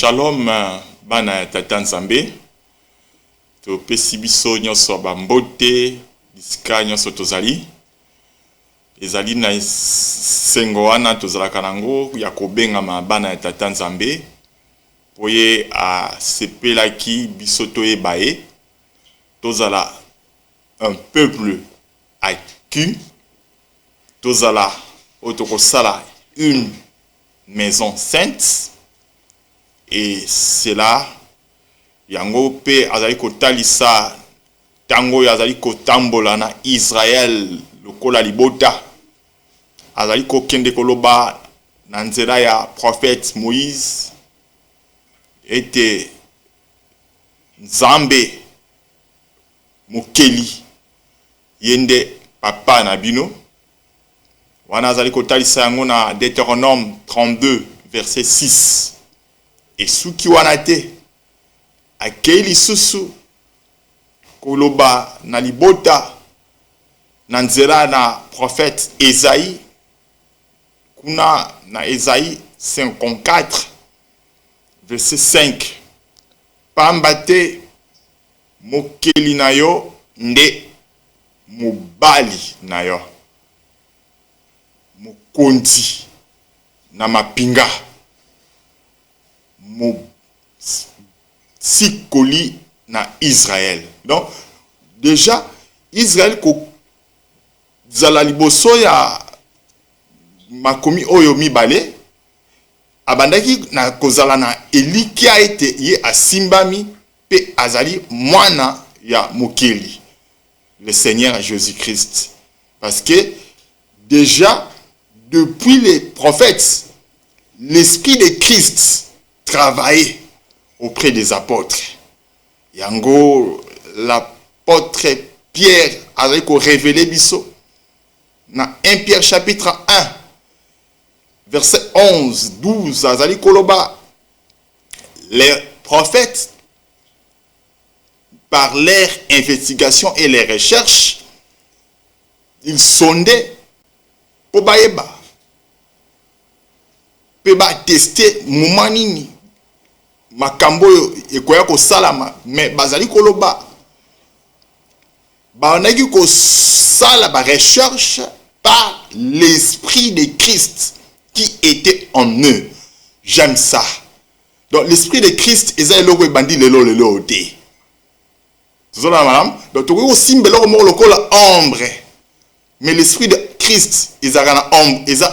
Shalom bana tata nzambe to pesi biso nyonso bambote disika nyonso tozali ezali na sengo wana tozalaka nango ya kobengama bana ya tata nzambe poye a sepelaki biso toyeba ye tozala un peuple acquis tozala otokosala une maison sainte. Et c'est là, yango pe azali kotalisa tango yazali kotambola na Israël lokola libota azali kokende koloba na nzela ya prophète Moïse ete Nzambe mokeli yende papa na bino wana azali kotalisa yango na Deutéronome 32 verset 6. Et suki wana te akei lisusu koloba na libota na nzela na prophète Esaïe kuna na Esaïe 54 verset 5 pamba te mokeli na yo nde mobali na yo mokonzi na mapinga sikoli na Israël. Donc déjà Israël ko zala liboso ya makomi oyo mibale abandaki na kozala na elikia ete ye asimbami pe azali mwana ya mokeli le Seigneur Jésus-Christ, parce que déjà depuis les prophètes l'esprit de Christ travailler auprès des apôtres. Yango, l'apôtre Pierre a révélé biso. Dans 1 Pierre chapitre 1, verset 11, 12, Azali Koloba, les prophètes, par leur investigation et les recherches, ils sondaient pour Baïba. Peba tester mumanini makambo ekoya ko salama mais bazali koloba ba onaki ko sala ba recherche par l'esprit de Christ qui était en eux. J'aime ça. Donc l'esprit de Christ ezali loko ebandi lelo te. Zola madame, donc to ko simbelo mo lokola ombre. Mais l'esprit de Christ, ils ont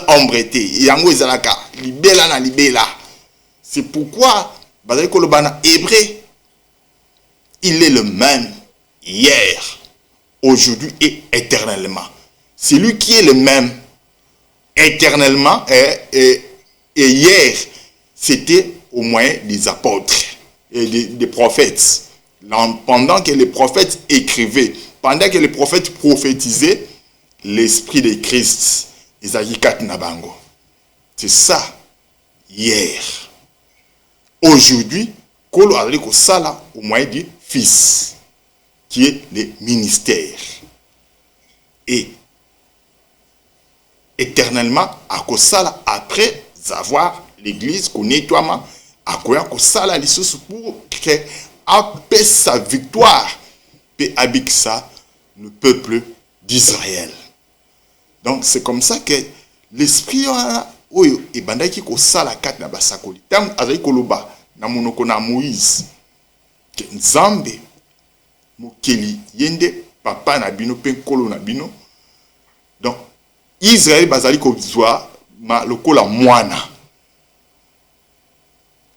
ombreté. Yango ezalaka libela na libela. C'est pourquoi bazali kolobana hébreu, il est le même hier, aujourd'hui et éternellement. C'est lui qui est le même éternellement et hier, c'était au moyen des apôtres et des prophètes. Pendant que les prophètes écrivaient, pendant que les prophètes prophétisaient, l'esprit de Christ, Nabango. C'est ça, hier. Aujourd'hui, Kolo Aliko Sala, au moyen du Fils, qui est le ministère. Et éternellement, à Kosala, après avoir l'église, qu'on nettoie, à Kosala, pour qu'après sa victoire, peut habiter ça, le peuple d'Israël. Donc c'est comme ça que l'esprit oyo e bandaki ko sala kat na basakoli tam azali koloba na monoko na Moïse que Nzambe mokeli yende papa na bino pe kolo na bino. Donc Israël bazali ko zwa ma lokola mwana.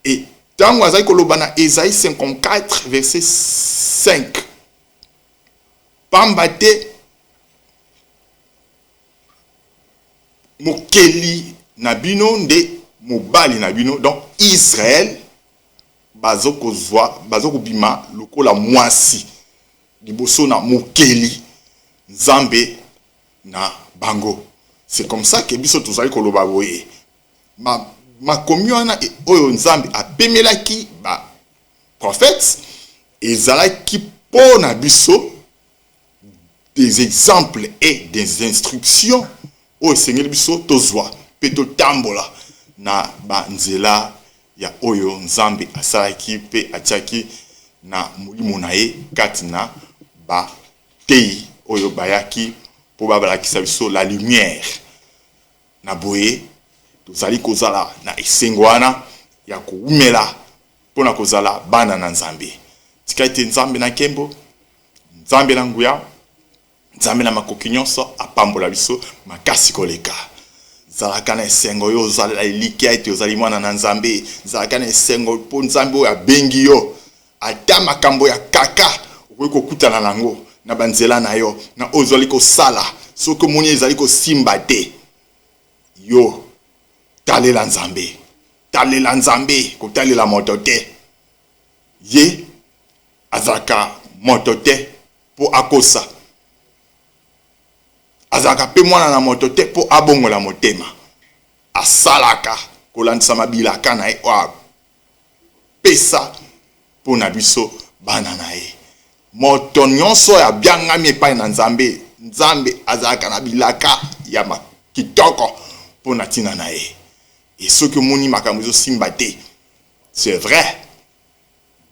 Et tango azali koloba na Esaïe 54 verset 5 pamba te mokeli nabino nde mobali nabino. Donc Israël bazoko bima lokola mwasi liboso na mokeli Nzambe na bango. C'est comme ça que biso tozali koloba boye ma komioana oyo Nzambe apemelaki ba prophètes ezalaki pona biso des exemples et des instructions. O Seigneur biso tozwa peto tambola na banzela ya oyo nzambe asalaki pe atiaki na molimo na ye kati na batei oyo bayaki po babalakisa biso la lumière. Na boye tozali kozala na esengo wana ya koumela mpona kozala bana na nzambe. Tika ete nzambe na nkembo, nzambe na nguya, nzambe na makoki nyonso apambola biso makasi koleka. Zalaka na esengo yo ozala elikia ete ozali mwana na nzambe. Zalaka na esengo po nzambe oyo abengi yo. Ata makambo ya kaka okoki kokutana nango na banzela na yo na oyo ozali kosala soki omoni ezali kosimba te. Yo talela nzambe. Talela nzambe kotalela moto te. Ye azalaka moto te po akosa. Azalaka pe mwana na moto te po abongola motema. Asalaka kolandisa mabilaka na ye pesa po na biso bana na ye. Moto nyonso ya biangami epai na nzambe, nzambe azalaka na bilaka ya kitoko po na tina na ye. Et ce que moni makambo simba te, c'est vrai,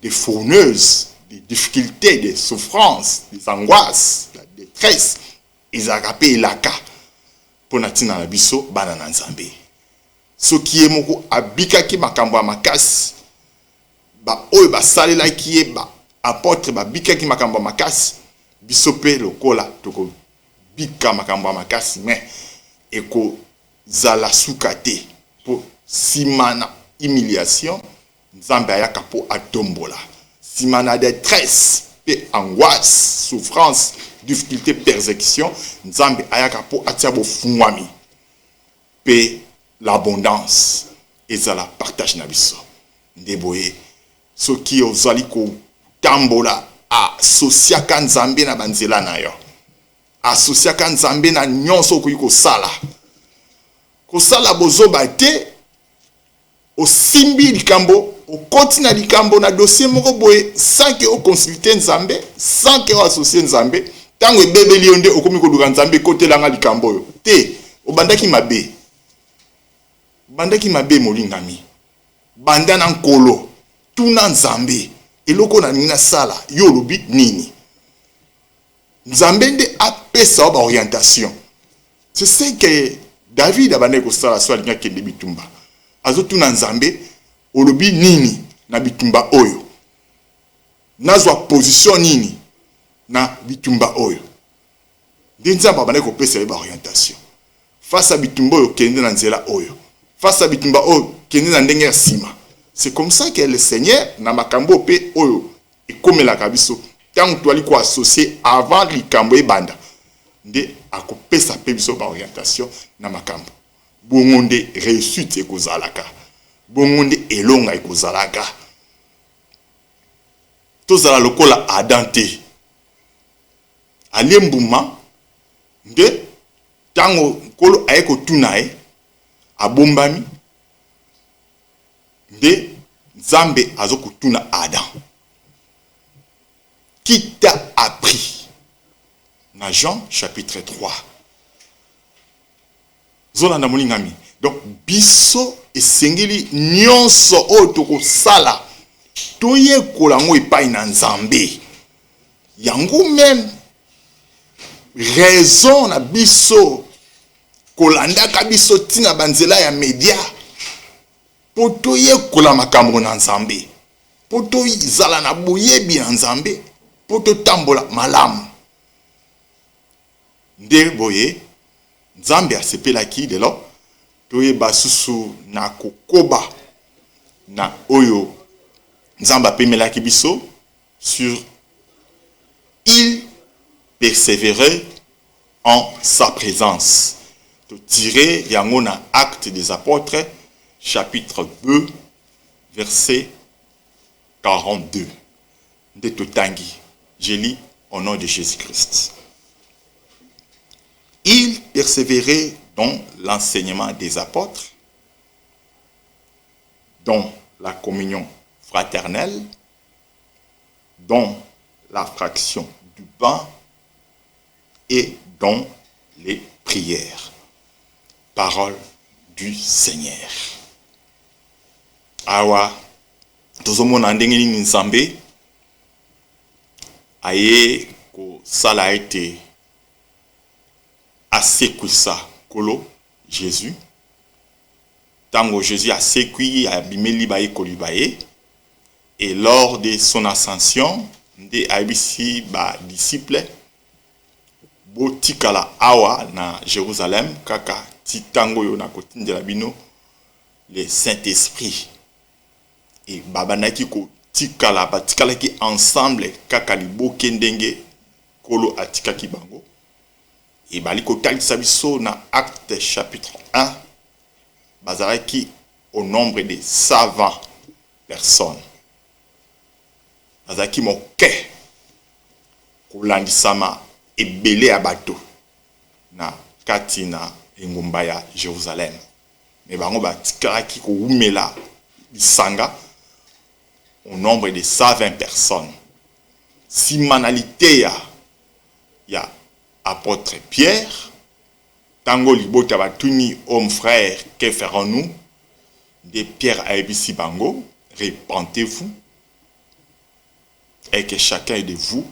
des fourneuses, des difficultés, des souffrances, des angoisses, la détresse, ezalaka pe elaka po na tina na biso bana na nzambe. Soki ye moko abikaki makambo ya makasi, ba oyo basalelaki ye ba apôtre babikaki makambo ya makasi, biso pe lokola toko bika makambo ya makasi, mais ekozala suka te po sima na humiliation nzambe ayaka po atombola. Sima na détresse pe angoisse, souffrance, difficulté, persécution, nzambe ayaka po atia bofungwami pe l'abondance ezala partage na biso. Ndeboye soki ozali kotambola asosiaka nzambe na banzela na yo, asosiaka nzambe na nyonso okoki kosala. Kosala bozoba te, osimbi likambo, okoti na likambo na dossier moko boye sans que oconsulte nzambe, sans que oassocie nzambe, tango ebebeli yo nde okomi koluka nzambe kotelanga likambo oyo te. Obandaki mabe, bandaki mabe molingami, banda na nkolo tuna nzambe eloko na nina sala yo lobi nini. Nzambe nde apesa ba orientation. C'est ce que David abandaki kosala so alinga kende bitumba. Azo tuna nzambe olobi nini na bitumba oyo, nazwa position nini na bitumba oyo. Nde nzambe abandaki kopesa ba orientation. Face à bitumba oyo kende na nzela oyo, face à bitumba oyo kende na ndenge ya sima. C'est comme ça que le Seigneur na makambo pe oyo ekomelaka biso tango twali ko associer avant likambo ebanda, nde akopesa pe biso ba orientation na makambo. Bongo nde réussite ekozalaka, bongo nde elonga ekozalaka. Tozala lokola Adam te. Alembuma nde tango nkolo ayeko tuna ye abombami, nde Nzambe azokutuna Adam. Qui t'a appris? Dans Jean chapitre 3. Zolanda molingami. Donc biso esengeli nyonso oyo tokosala toyekola ngo epai na Nzambe. Yango même raison na biso kolandaka biso tina banzela ya media po toyekola makambo na Nzambe, po toizala na boyebi na Nzambe, po totambola malamu. Nde boye Nzambe asepelaki lelo toyeba susu na kokoba na oyo Nzambe apemelaki biso sur il persévérait en sa présence. To tirer yango na Actes des Apôtres chapitre 2 verset 42. De Totangi. Je lis au nom de Jésus-Christ. Il persévérait dans l'enseignement des apôtres, dans la communion fraternelle, dans la fraction du pain et dans les prières. Parole du Seigneur. awa tozomona ndenge nini Nzambe aye kosala ete asekwisa kolo Jésus. Tango Jésus a sécui, a bimeli ba ekoli ba ye. Et lors de son ascension, de abisi ba disciple botikala awa na Jérusalem kaka titango yo na kotindela bino le Saint-Esprit. Et babanaki ko tikala batikala ki ensemble kaka liboke ndenge kolo atikaki bango. Et bali ko talisa biso na Acte chapitre 1 bazaraki au nombre de 120 personnes. Bazaraki moke kolandisama ebele abato na kati na engumba ya Jérusalem. Mais bango batikalaki ko umela bisanga au nombre de 120 personnes. Simanalité ya apôtre Pierre, tango libota batuni homme frère, que ferons-nous? De Pierre à Ebisi Bango, repentez-vous et que chacun de vous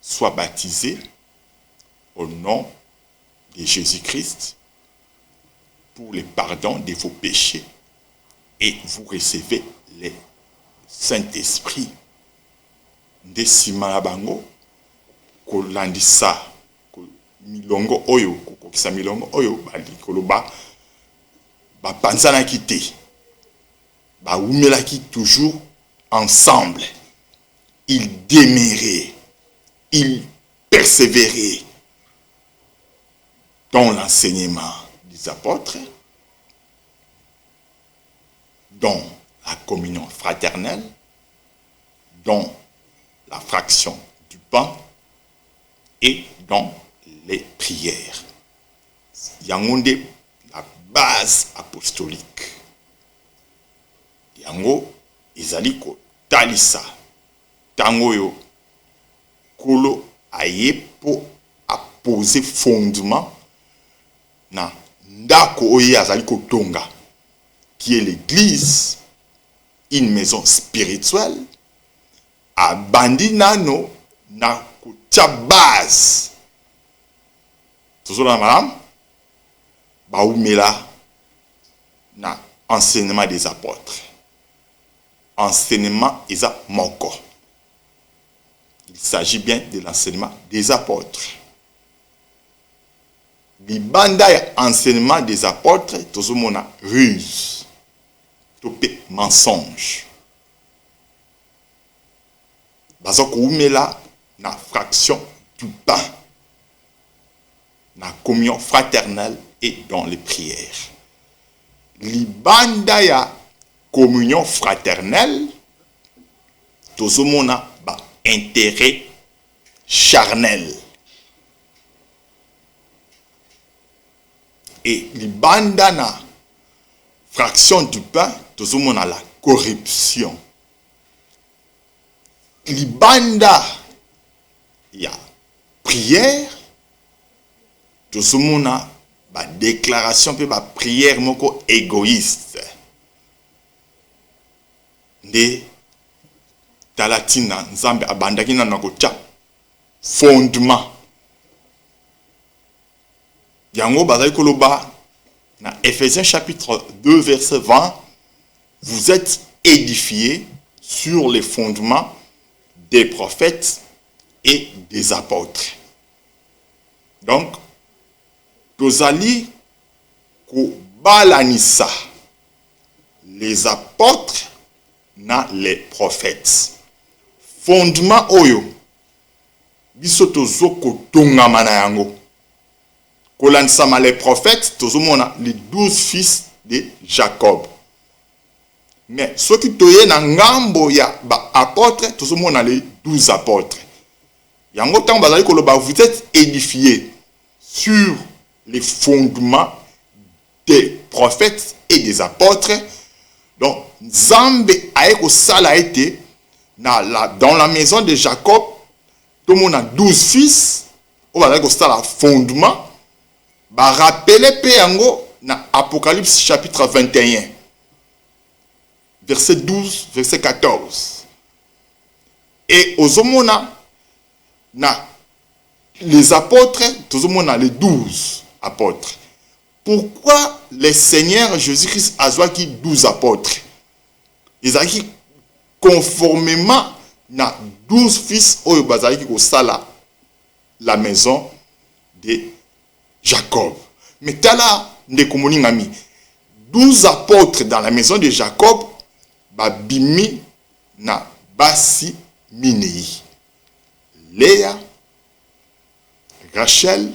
soit baptisé au nom de Jésus-Christ pour le pardon de vos péchés et vous recevez le Saint-Esprit. De Simana Bango, kolandisa milongo oyo kokokisa milongo oyo bali koloba ba panzana kité ba umelaki toujours ensemble. Ils demeuraient, ils persévéraient dans l'enseignement des apôtres, dans la communion fraternelle, dans la fraction du pain et dans les prières. Yangonde la base apostolique. Yango izaliko talisa. Tango yo kolo aye po apposer fondement na ndako oye azaliko tonga, qui est l'église, une maison spirituelle, a bandi nano na kutia base. Toujours la madame, baoumela na enseignement des apôtres. Enseignement isa moko. Il s'agit bien de l'enseignement des apôtres. Libanda ya enseignement des apôtres, toujours mona ruse, topé mensonge. Bazoko oumela na fraction du pain, na communion fraternelle et dans les prières. Libanda ya communion fraternelle, tozomona ba intérêt charnel. Et libanda na fraction du pain, tozomona la corruption. Libanda ya prière, tozomona ba déclaration pe ba prière moko égoïste. Nde talatina nzambe abandaki na nakotia fondement. Yango bazali koloba na Ephésiens chapitre 2 verset 20, vous êtes édifiés sur les fondements des prophètes et des apôtres. Donc, tozali ko balanisa les apôtres na les prophètes. Fondement oyo biso tozoko tongama na yango. Kolanisama les prophètes, tozomona les 12 fils de Jacob. Mais ceux qui toye na ngambo ya ba apôtres, tozomona les 12 apôtres. Yango tango bazali koloba, vous êtes édifiés sur les fondements des prophètes et des apôtres. Donc, Nzambe aye ko sala été dans la maison de Jacob, tout le monde a 12 fils, on va dire que c'est le fondement. Ba rappeler pe yango na Apocalypse chapitre 21. verset 12, verset 14. Et aux homona, les apôtres, tous les 12 apôtres. Pourquoi le Seigneur Jésus-Christ a choisi 12 apôtres? Ils ont dit conformément à 12 fils au bazali qui sala la maison de Jacob. Mais tala ne komoni ngami 12 apôtres dans la maison de Jacob babimi na basi minei. Léa, Rachel,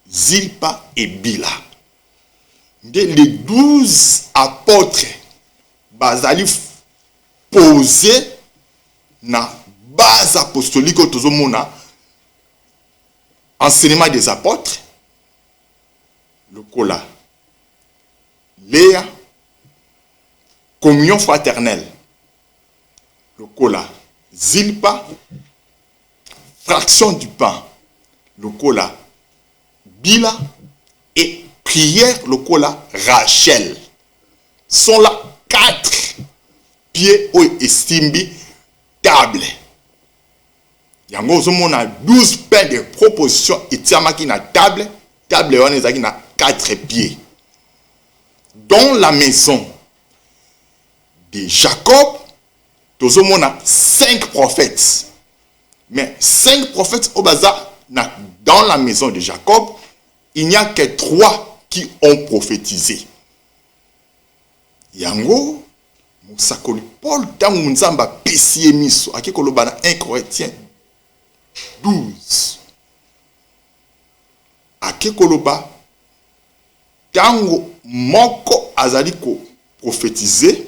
Zilpa et Bila. Les 12 apôtres bazali posé na base apostolique au tozomona enseignement des apôtres le cola Léa communion fraternelle le cola Zilpa fraction du pain le cola Bila et prière le cola Rachel sont là 4 pieds ou estimbi table. Yango zomona 12 paires de propositions et tiamaki na table. Table on est na 4 pieds. Dans la maison de Jacob, tozomona 5 prophètes. Mais 5 prophètes au bazar dans la maison de Jacob, il n'y a que 3 qui ont prophétisé. Yango Musakoli Paul tangu nzamba pesi emiso akikoloba na 1 Corinthiens 12 akikoloba tangu moko azali ko prophétiser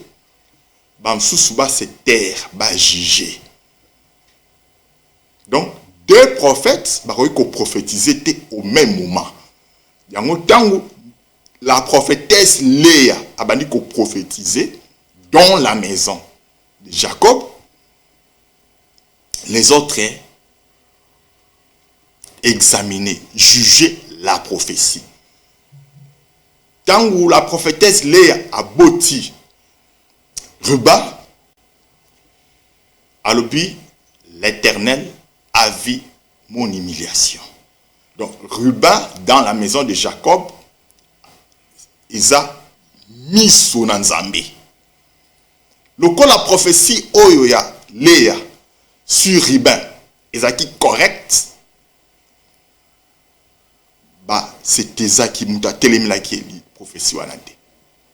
bamsusu ba se terre ba juger. Donc 2 prophètes bakoki ko prophétiser au même moment. Yango tangu la prophétesse Léa a bandi ko prophétiser dans la maison de Jacob, les autres examiner, juger la prophétie. Tant où la prophétesse Léa a bâti Ruba, à l'obi, l'Éternel a vu mon humiliation. Donc Ruba dans la maison de Jacob, ils ont mis son Nzambe. Le cas la prophétie Oyoya Léa sur Ribin, ezaki correct. C'était ça qui m'a télémi la qui prophétie wanate.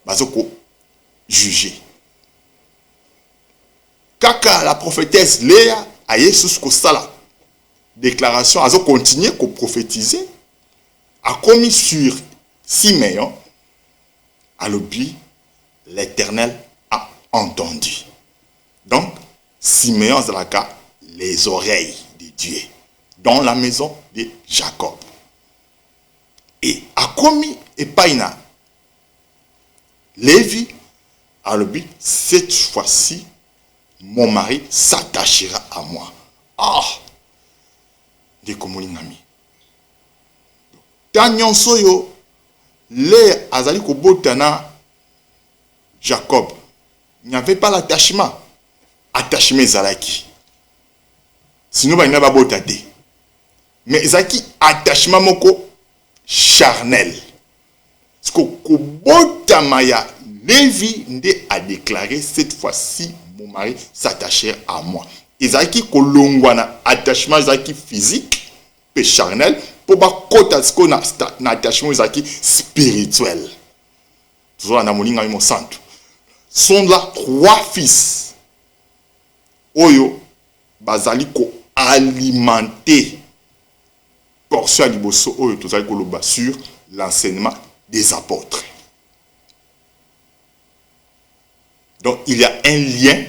Bazoko juger. Kaka la prophétesse Léa a Yesus ko sala déclaration azo continuer ko prophétiser a commis sur Siméon à l'oubli l'Éternel a entendu. Donc Siméon zalaka les oreilles de Dieu dans la maison de Jacob. Et a commis et païna Lévi a l'oubli cette fois-ci mon mari s'attachera à moi. Ah! De komoningami. Tanyon soyo, le azali kobotana Jacob. Il n'y avait pas l'attachement. Attachement zalaki. Sinon, il n'y a pas botate. Mais zaki attachement moko charnel. Ce que kobotamaya Lévi a déclaré cette fois-ci. Mon mari s'attachait à moi. Ezaki kolongwana attachement ezaki physique et charnel pour ba kota sko na attachement ezaki spirituel. Toujours na moninga mo santo. Sont là 3 fils. Oyo bazali ko alimenter portion liboso oyo tozali koloba sur l'enseignement des apôtres. Donc, il y a un lien.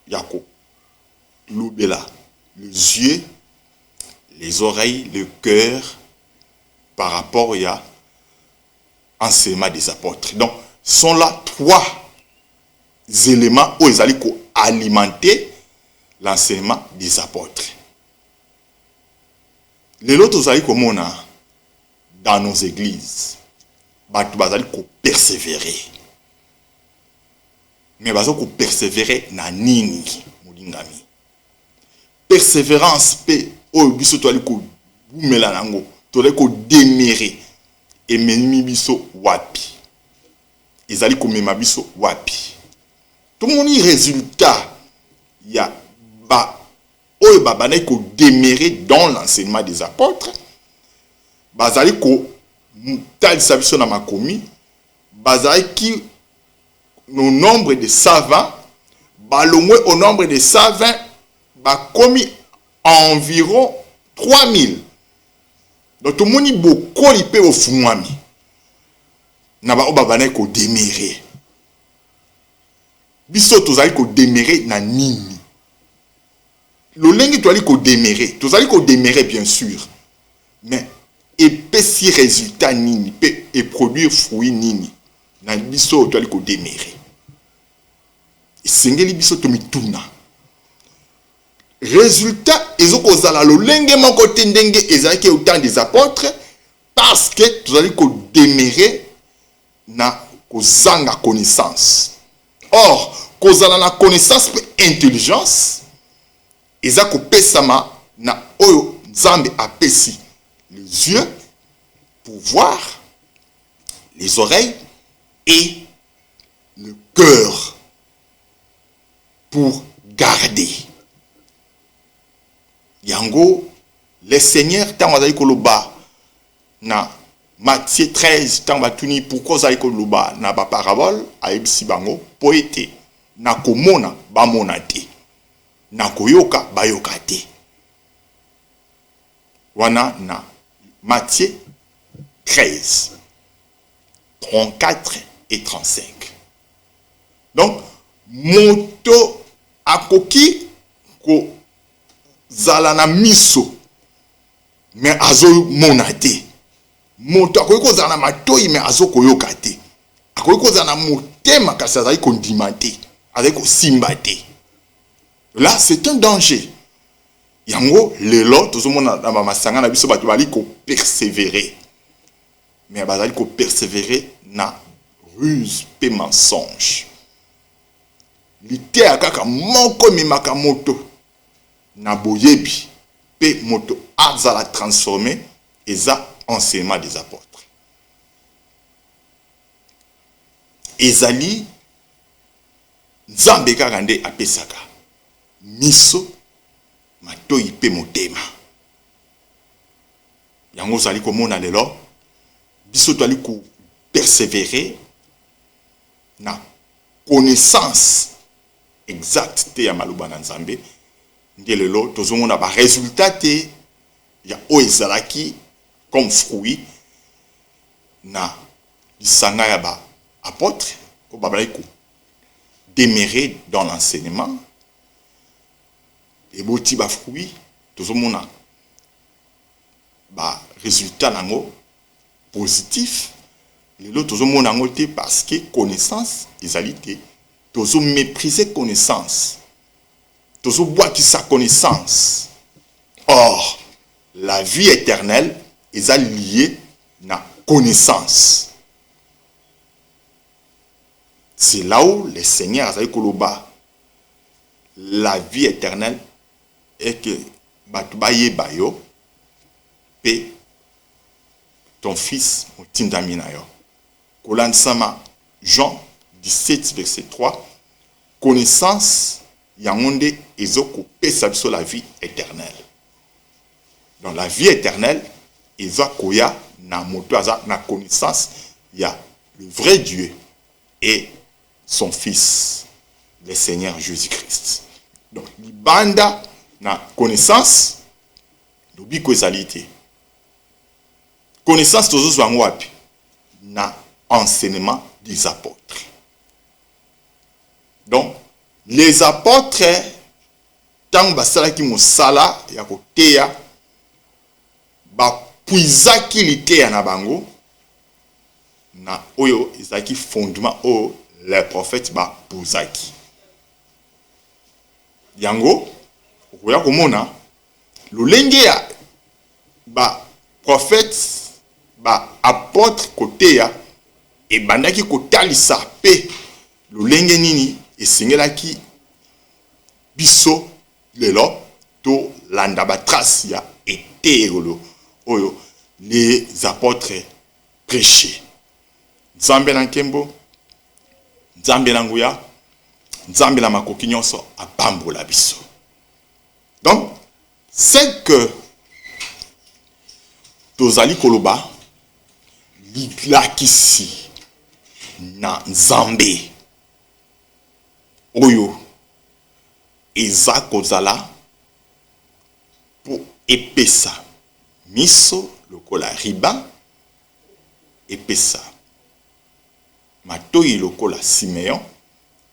Yako. L'obéla. Les yeux, les oreilles, le cœur, par rapport à l'enseignement des apôtres. Donc, sont là 3 éléments où ils allaient alimenter l'enseignement des apôtres. Les autres, vous allez comme on a dans nos églises, vous allez persévérer. mais bazo ko persévérer na nini molingami. Persévérance pe oyo biso to ali ko bumela nango to ali ko démérer et memi biso wapi. Ezali ko mema biso wapi. Tout le monde résultat ya ba oyo babana ko démérer dans l'enseignement des apôtres. Bazali ko talisa biso na makomi, bazali ki au nombre de savants, balongwe au nombre de savants, ba commis environ 3000. Donc tout le monde beaucoup li pe au fumami. Na ba obabana ko démérer. Biso tozali ko démérer na nini. Le lengi to ali ko démérer, tozali ko démérer bien sûr. Mais epesi résultat nini et produire fruit nini. Na biso to ali ko démérer. Sengeli biso to mituna. Résultat ezoko zala lo lenge moko tendenge ezaki au temps des apôtres parce que tozali ko démérer na kozanga connaissance. Or, kozala na connaissance pe intelligence ezako pesama na oyo Nzambe apesi les yeux pour voir, les oreilles et le cœur pour garder. Yango, le Seigneur, tant que koloba na Matthieu 13, tant batuni pourquoi zali koloba na ba parabole a ebisi bango poete na komona ba monate na koyoka ba yokate. Wana na Matthieu 13, 34 et 35. Donc, moto akoki ko zala na miso mais azo monate. Moto akoki ko zala na matoi mais azo koyoka te. Akoki ko zala na motema kasi azali kondima te, azali kosimba te. Là, c'est un danger. Yango lelo tozomona na masanga na biso bato bali ko persévérer. Mais bazali ko persévérer na ruse pe mensonge. Lité akaka moko memaka moto na boyebi pe moto azala transformer eza enseignement des apôtres. Ezali Nzambe kaka nde apesaka miso matoi pe motema. Yango zali komona lelo biso to ali ko persévérer na connaissance exacte te ya maloba na Nzambe. Nde lelo tozomona ba résultat te ya o ezalaki comme fruit na lisanga ya ba apôtre ko babala ko démérer dans l'enseignement. Et boti ba fruit tozomona ba résultat nango positif. Lelo tozomona ngo te parce que connaissance ezali te. Tozo mépriser connaissance. Tozo boire qui sa connaissance. Or, la vie éternelle est liée na connaissance. C'est là où le Seigneur a dit koloba la vie éternelle est que batubaye bayo pe ton fils motindamina yo. Kolansama Jean 17 verset 3, connaissance yangonde ezoko pesa biso la vie éternelle. Dans la vie éternelle, ezakoya na moto aza na connaissance ya le vrai Dieu et son fils, le Seigneur Jésus-Christ. Donc libanda na connaissance dobi ko ezalite. Connaissance tozo zwango wapi na enseignement des apôtres. Donc, les apôtres, tant basalaki mosala ya koteya, ba puizaki liteya na bango, na oyo ezaki fondement o les prophètes ba puzaki. Yango, okoya komona, lolenge ya ba prophètes ba apôtres koteya, et bandaki kotalisa pe lolenge nini esengelaki biso lelo to landa ba trace ya eteolo oyo les apôtres prêchaient. Nzambe na nkembo, Nzambe na nguya, Nzambe na makoki nyonso apambola biso. Donc c'est que tozali koloba lilakisi na Nzambe oyo eza kozala po epesa miso lokola riba, epesa matoyi lokola Simeon,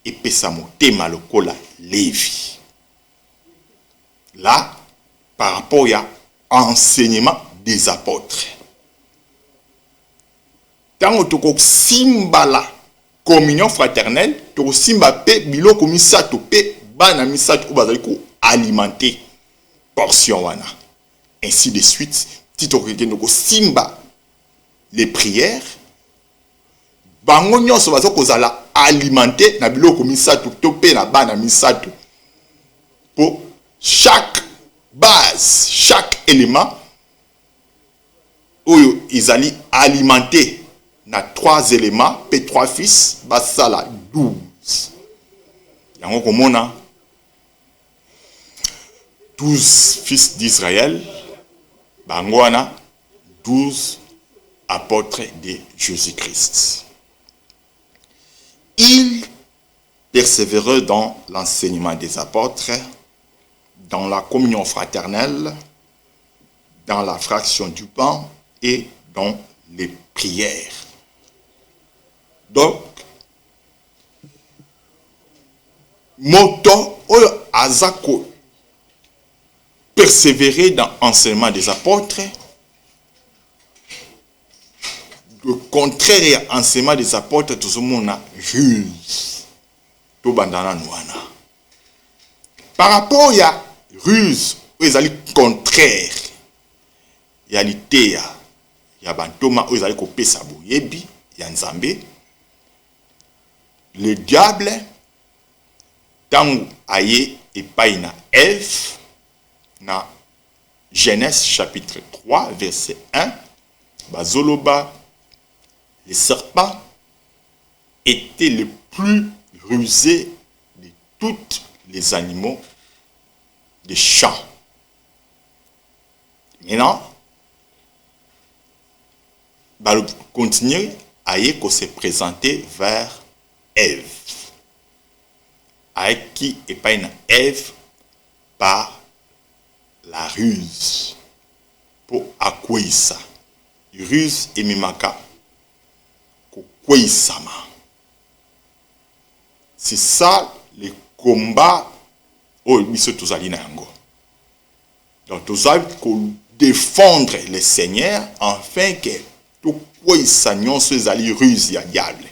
epesa motema lokola Lévi. Là, par rapport à enseignement des apôtres. Tant que simba la communion fraternelle, to simba pe biloko misato pe bana misato bazali ko alimenter portion wana. Ainsi de suite, tito ko simba les prières, bango nyonso bazo kozala alimenter na biloko misato to pe na bana misato. Pour chaque base, chaque élément, où ils allaient alimenter na 3 éléments, puis 3 fils, ça la 12. Yango komona 12 fils d'Israël, bangwana 12 apôtres de Jésus-Christ. Ils persévèrent dans l'enseignement des apôtres, dans la communion fraternelle, dans la fraction du pain et dans les prières. Donc, moto oyo azako persévérer dans l'enseignement des apôtres, le contraire à l'enseignement des apôtres, tout ce monde a ruse. Tout bandana nouana. Par rapport à ruse, ils allaient contraire. Réalité, il y a bantoma, ils allaient couper sa bouyebi, il y a Nzambe. Le diable, tant aye et païna Ève, na Genèse chapitre 3, verset 1, bazoloba, les serpents étaient les plus rusés de tous les animaux des champs. Maintenant, va continuer à se présenter vers Ève. Avec qui est pas une Ève par la ruse. Pour accueillir ça. Ruse et mimaka. C'est ça le combat au biso tozali na yango. Donc tozali ko défendre le Seigneur afin que tout quoi s'agnon ces ali ruse ya diable.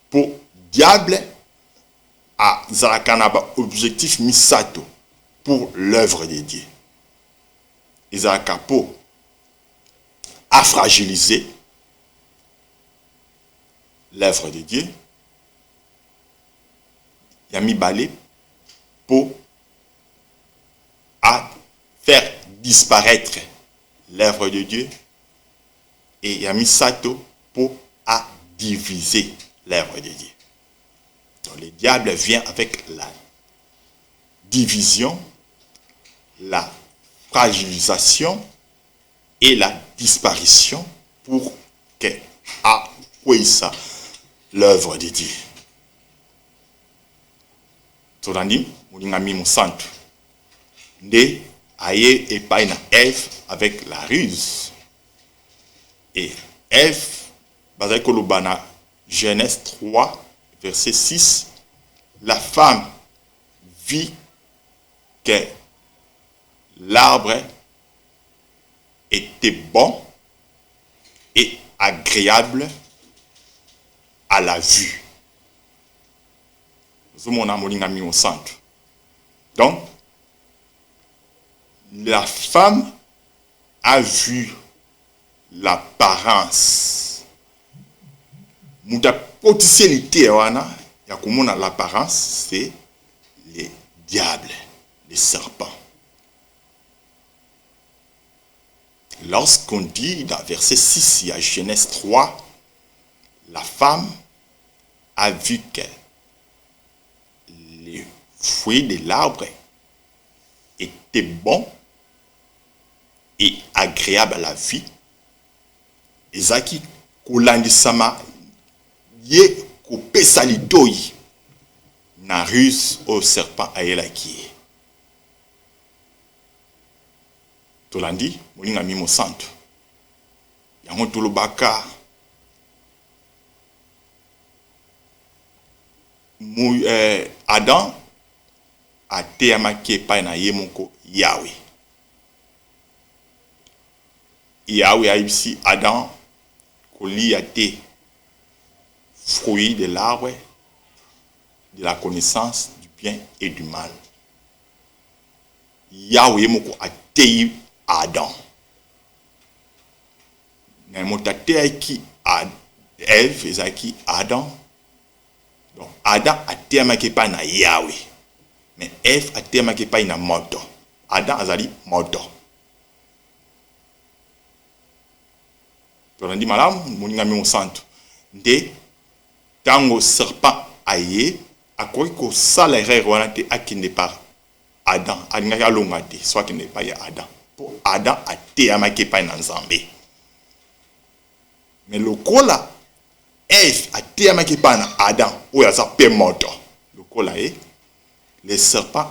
Pour diable a zalakanaba objectif misato pour l'œuvre de Dieu. Izakapo a fragilisé l'œuvre de Dieu. Yami balé pour à faire disparaître l'œuvre de Dieu et Yami Sato pour à diviser l'œuvre de Dieu. Donc le diable vient avec la division, la fragilisation et la disparition pour que à ça l'œuvre de Dieu. Tolandi, moulingami mon centre. Nde aye et païna Ève avec la ruse. Et Ève, bazai kolobana Genèse 3, verset 6, la femme vit que l'arbre était bon et agréable à la vue. Au centre. Donc, la femme a vu l'apparence. Mouta potentialité wana Il y a comment l'apparence, c'est les diables, les serpents. Lorsqu'on dit dans verset 6, il y a Genèse 3, la femme a vu que les fruits de l'arbre étaient bons et agréables à la vue. Ezaki kolandisama ye kopesa litoi na ruse au serpent ayelaki. Tolandi molinga mimo santo yango tolobaka Adam ateyamaki epai na ye moko Yahweh. Yahweh ayebisi Adam kolia te fruit de l'arbre de la connaissance du bien et du mal. Yahweh moko ateyi Adam. Na motateki Ève ezaki Adam. Donc Adam ateyamaki epai na Yahweh. Mais Ève ateyamaki epai na moto. Adam azali moto. Tolandi malamu moninga mi santo. Nde tango serpent aye akoki kosala erreur wana te akende par Adam alingaki alonga te so akende epai ya Adam po Adam ateyamaki epai na Nzambe. Mais lokola Ève ateyamaki epai na Adam oyo aza mpe moto lokola ye le serpent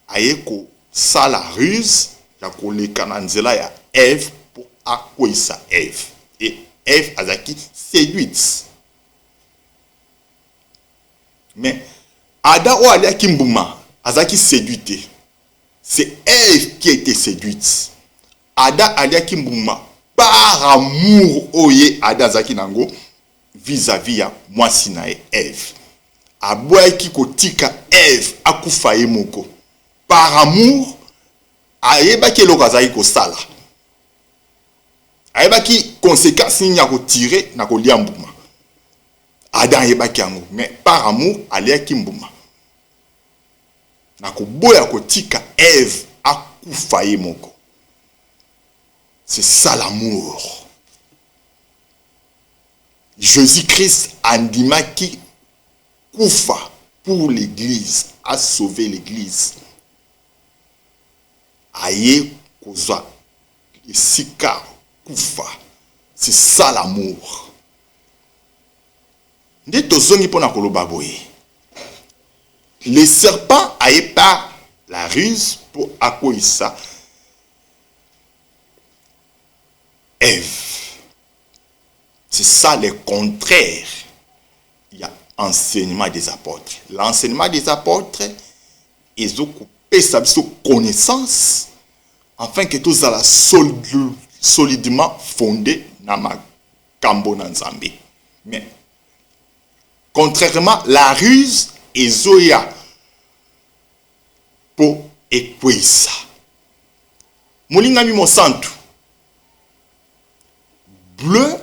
aye kosala ruse ya koleka na nzela ya Ève po akweyisa Ève. Et Ève azaki séduite. Mais Adam ou aliaki mbuma azaki séduite. C'est Ève qui était séduite. Adam aliaki mbuma par amour oye Adam azaki nango vis-à-vis ya mwasi na Ève. Aboyaki kotika Ève akufa ye moko. Par amour ayebaki eloko azaki kosala. Ayebaki conséquence ni ya kotirer na kolia mbuma. Adam ayebaki yango, mais par amour aliaki mbuma. Na koboya kotika Ève akufa ye moko. C'est ça l'amour. Jésus-Christ andimaki kufa pour l'église, a sauvé l'église. Aye kozwa esika kufa. C'est ça l'amour. Nde tozongi pona koloba boye. Le serpent aye par la ruse pour akoisa Ève. C'est ça le contraire. Il y a enseignement des apôtres. L'enseignement des apôtres, ils ont coupé sa connaissance afin que tout ça solidement fondé dans ma kambo na Nzambe. Mais contrairement la ruse et zoya pour ekwesa. Molinga mi mosantu. Bleu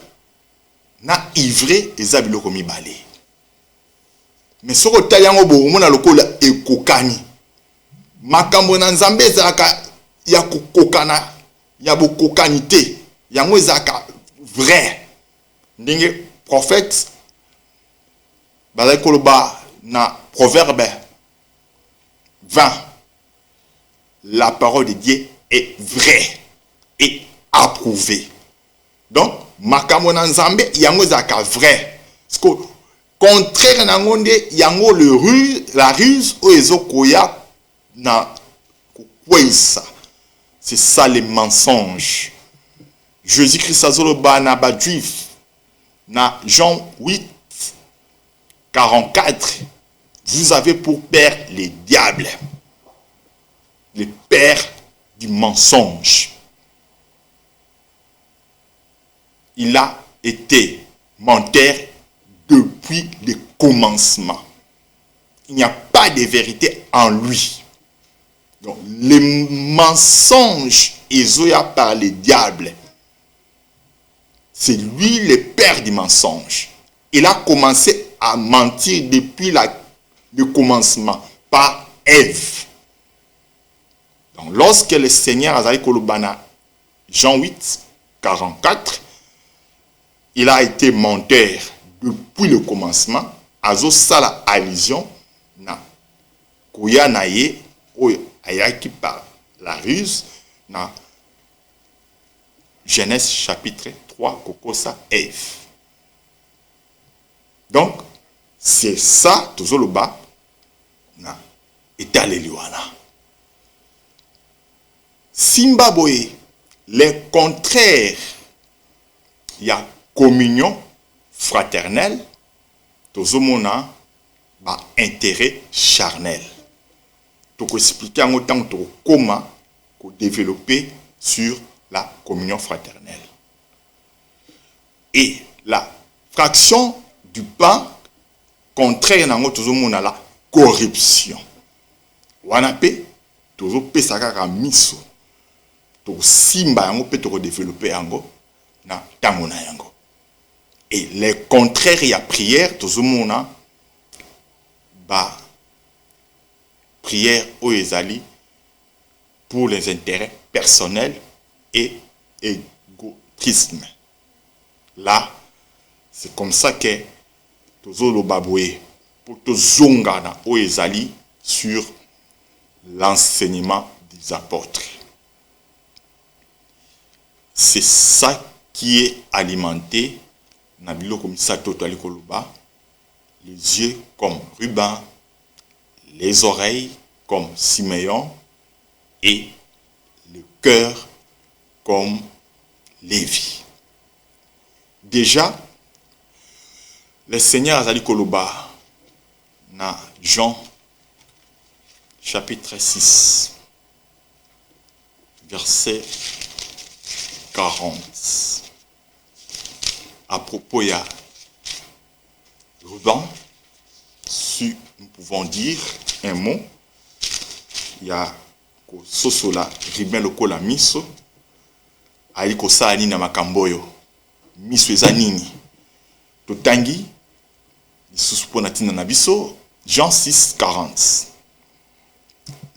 na ivré eza biloko mibale. Mais soko taliango bo mona lokola ekokani. Makambo na Nzambe ezalaka ya kokokana ya bokokani te. Yango ezalaka vrai. Ndenge prophète bazali koloba na proverbe 20. La parole de Dieu est vraie et approuvée. Donc makambo na Nzambe yango ezalaka vrai. Parce que contraire na ngonde yango la ruse o ezokoya na kokwesa. C'est ça les mensonges. Jésus-Christ azoloba na ba juif na Jean 8 44. Vous avez pour père les diables, les pères du mensonge. Il a été menteur depuis le commencement. Il n'y a pas de vérité en lui. Donc, les mensonges, Ezoya par les diables, c'est lui le père du mensonge. Il a commencé à mentir depuis le commencement par Ève. Donc, lorsque le Seigneur Azali Kolobana, Jean 8, 44, il a été menteur depuis le commencement. Azo sala allusion na koya na ye oyo ayaki par la ruse na Genèse chapitre 3 kokosa Ève. Donc c'est ça tozoloba na etaleli wana. Simba boye les contraires, il y a communion fraternelle, tozomona ba intérêt charnel. Donc expliquer en autant que comment développer sur la communion fraternelle. Et la fraction du pain contraire nango tozomona la corruption. Wana pe tozo pesa kaka miso. To simba yango pe to développer yango na tango na yango. Et les contraires à prière, tout le monde a prière au Ezali pour les intérêts personnels et égotrisme. Là, c'est comme ça que tout le baboué pour tout zongana au Ezali sur l'enseignement des apôtres. C'est ça qui est alimenté. Nabilo comme ça totali koluba, les yeux comme Ruben, les oreilles comme Siméon et le cœur comme Lévi. Déjà, le Seigneur Azali Koluba na Jean chapitre 6 verset 40. À propos, il y a Ruben, si nous pouvons dire un mot, il y a Sosola, Ruben Lokola Miso, Aliko Saani na Makamboyo, Miso Ezanini, Totangi, Isusuponatina Nabiso, Jean 6, 40.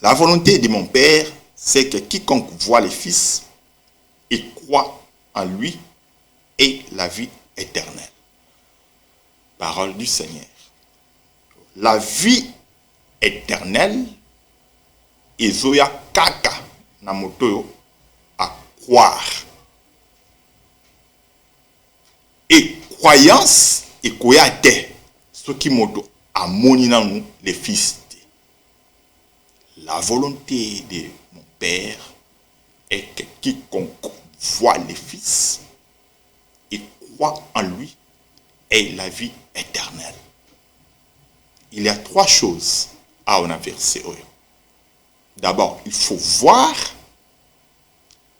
La volonté de mon Père, c'est que quiconque voit le Fils et croit en lui ait la vie éternelle. Parole du Seigneur. La vie éternelle, ezoya kaka na moto à croire. Et croyance et koyate, ce qui moto a moni nanou les fils. La volonté de mon Père est que quiconque voit les fils et croit en lui ait la vie éternelle. Il y a trois choses à on a versé. D'abord, il faut voir,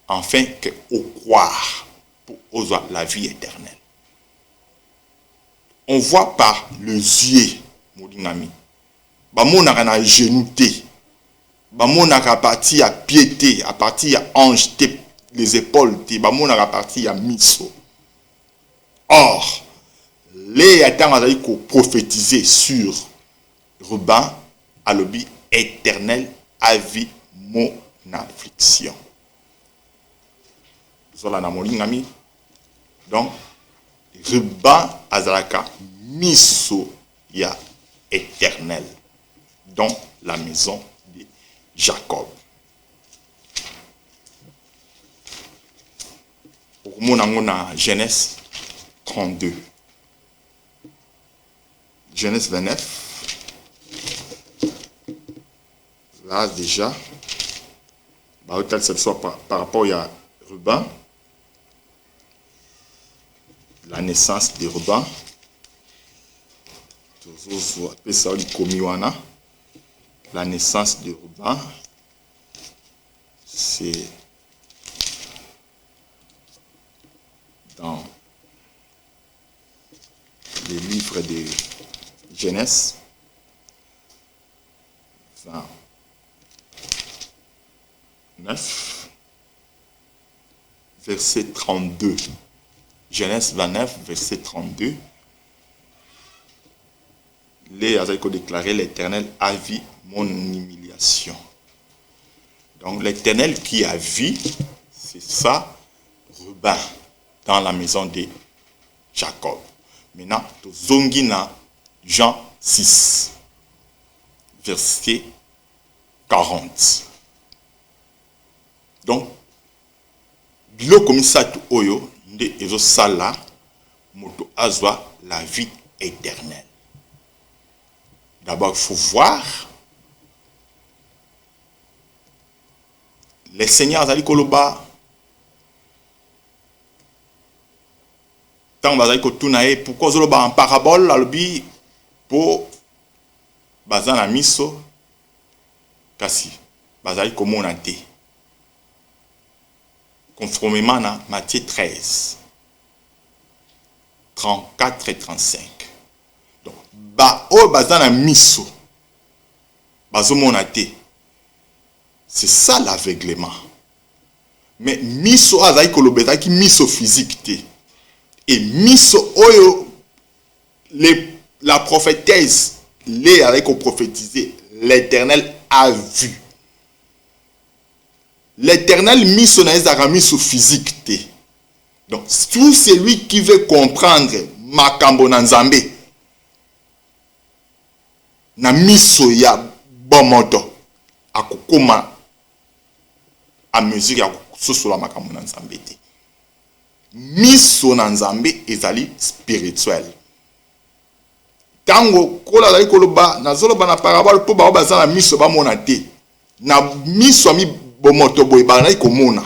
afin que au croire pour avoir la vie éternelle. On voit par les yeux, Moudingami. Bamonaka na genouté. Bamonaka parti à piété, à partir à ange, les épaules, bamonaka parti à miso. Or, les attentes prophétiser sur Ruben à l'objet éternel à vie mon affliction. Zola na molingami. Donc, Ruben azalaka miso ya éternel dans la maison de Jacob. Pour mon na Genèse 32. Genèse 29. Là déjà, cette soit par rapport à Ruben, la naissance de Ruben, la naissance de Ruben, c'est dans les livres de Genèse 29, verset 32. Genèse 29, verset 32. les azali déclarer l'Éternel a vu mon humiliation. Donc l'Éternel qui a vu, c'est ça, Ruben, dans la maison de Jacob. Maintenant, Zongina, Jean 6, verset 40. Donc, biloko misatu oyo nde ezo sala moto azwa la vie éternelle. D'abord, il faut voir les seigneurs azali koloba tant bazali kotuna ye pourquoi ozoloba en parabole alobi po bazana miso kasi bazali komona te. Conformément à Matthieu 13, 34 et 35. Donc, bazana miso, bazomonate. C'est ça l'aveuglement. Mais miso azai kolobeta ki miso physique te. Et miso oyo, la prophétesse, les avec prophétisé, l'Éternel a vu. L'Éternel miso na ezaka miso physique te. Donc, tout celui qui veut comprendre makambo na nzambe na miso ya bomoto akokoma à mesure ya kososola makambo na nzambe te. Miso na nzambe ezali spirituel. Tango kola zali koloba nazoloba na parabole po ba bazana miso ba mona te. Na miso mi bomoto boy banai komona.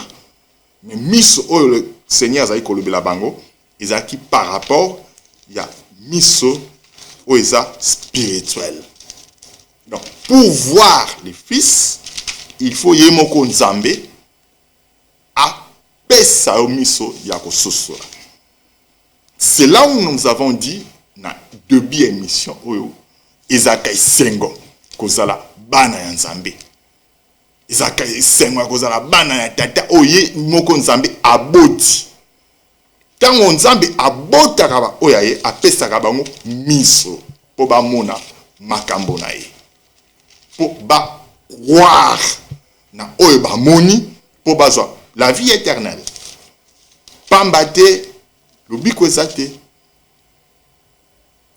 Mais miso oyo le Seigneur azali kolobela bango ezaki par rapport ya miso oyo spirituel. Donc pour voir les fils, il faut yemoko nzambe a pesa o miso ya kososola. C'est là où nous avons dit na début émission oyo ezaka isengo kozala bana ya nzambe. Ezaka isengo kozala bana ya tata oye moko nzambe aboti. Tango nzambe abotaka ba oya ye apesaka bango miso po ba mona makambo na ye. Po ba croire na oyo ba moni po bazwa la vie éternelle. Pambate lobiko ezate.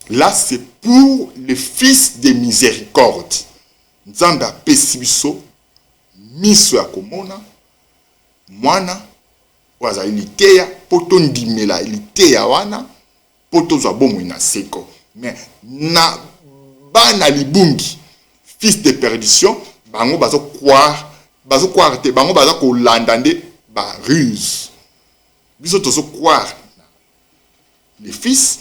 Là c'est pour le fils de miséricorde. Nzambe apesi biso miso ya komona mwana wazali liteya poto ndimela liteya wana poto zwa bomoi na seko. Mais na bana libungi fils de perdition bango bazo croire te bango bazo kolanda nde ba ruse. Biso tozo croire les fils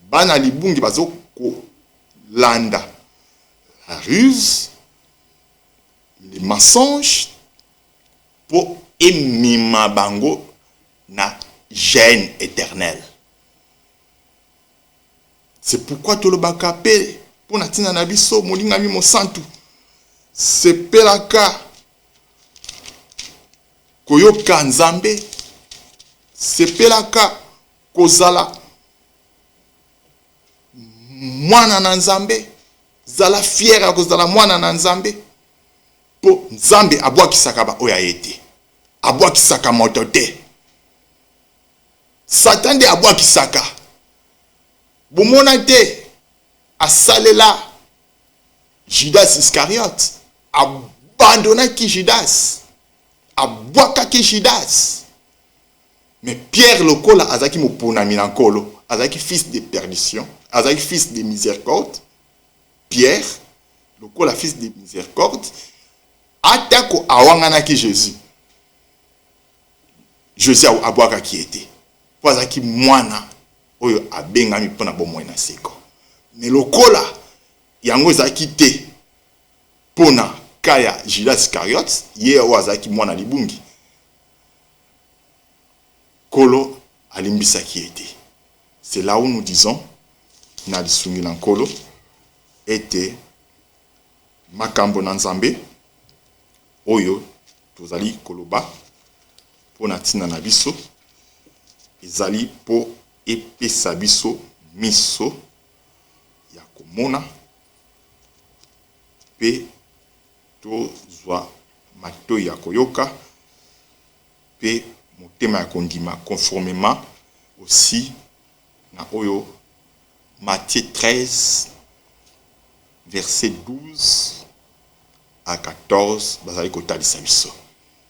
bana libungi bazo kolanda la ruse, les mensonges pour emima bango na gêne éternelle. C'est pourquoi tout le bakapé pour natina na biso molinga mi mo santu c'est pelaka koyoka nzambe c'est pelaka kozala mwana na nzambe zala fier ya kozala mwana na nzambe po nzambe abwakisaka ba oya yete abwakisaka moto te Satan de abwakisaka bomona te asalela Judas Iscariote abandonnaki Judas abwakaki Judas. Mais Pierre lokola azaki moponami na nkolo azaki fils de perdition azaki fils de miséricorde. Pierre lokola fils de miséricorde atako awanganaki Jésus. Jésus abwakaki ete po azaki mwana oyo abengami mpona bomoi na seko. Mais lokola yango ezaki te pona kaya Judas Iscariote ye oyo azaki mwana libungi kolo alimbisaki ete. C'est là où nous disons na lisungi na nkolo ete makambo na nzambe oyo tozali koloba pona tina na biso ezali po epesa biso miso ya komona pe tozwa matoi ya koyoka pe motema ya kondima conformément aussi na oyo Matthieu 13 verset 12 à 14 bazali kotalisa biso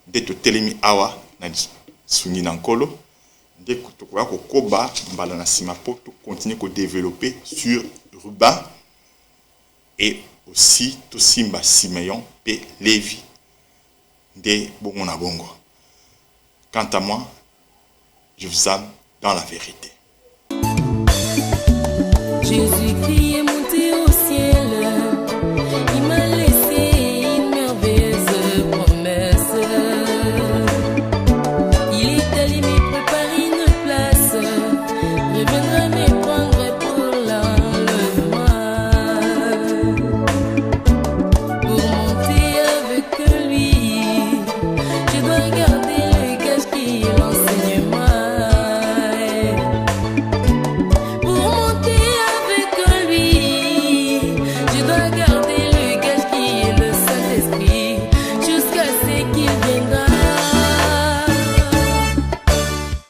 nde totelemi awa na sungi na nkolo nde tokoya kokoba mbala na nsima mpo tokontinue kodévelopper sur Ruben et aussi tosimba Simeon pe Lévi nde bongo na bongo. Quant à moi, je vous aime dans la vérité.